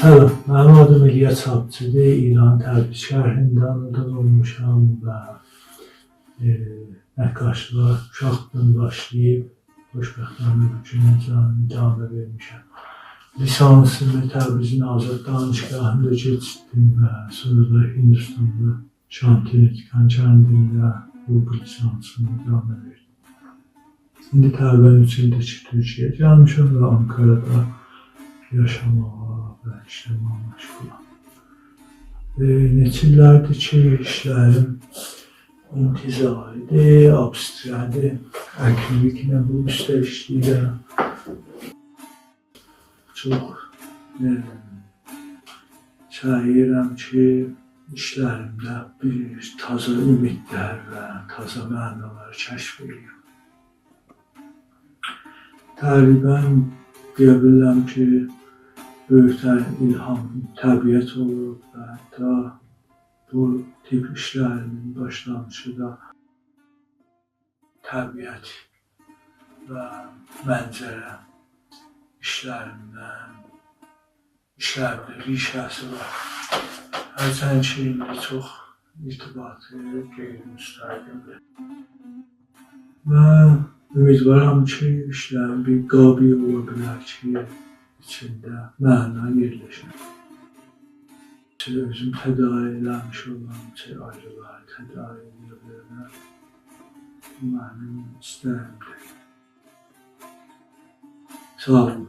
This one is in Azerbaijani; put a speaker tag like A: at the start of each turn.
A: Salam, mənim adım İlyas Çapçıdır. İran Tərbiyə şərhindən anadan olmuşam və nəqqaşlığa uşaqlıqdan başlayıb xoşbəxtlərimə bu günə canımı idamə vermişəm. Lisansımı Təbrizin Azad Danışgahında keçdim və sonra da Hindistanda Şantinikan kəndində bu lisansımı idamə verdim. İndi tərbiyəm üçün də Türkiyəyə gəlmişəm və Ankara'da yaşamağa və işləməyə məşğulam. Neçə illərdir ki, işlərim intizaridir, abstraktdır. Akademiklə bu üstə işləyirəm. Çox çəyirəm ki, işlərimdə bir taza ümidlər və taza mənaları kəşf edirəm. Təqribən deyə bilərəm ki, böyüklərin ilhamı təbiət olub və hətta bu tip işlərimin başlanışı da təbiət və mənzərə işlərimdə rişəsi var. Hərçənd ki, indi çox irtibatı qeyri-müstəqildir. Və ümidvaram ki, işlərin bir qabil ola bilər ki, içində məna yerləşir. Özüm tədarik eləmiş olan ayrıları tədarik edə bilərəm. Bu mənim istəyimdir. Sağ olun.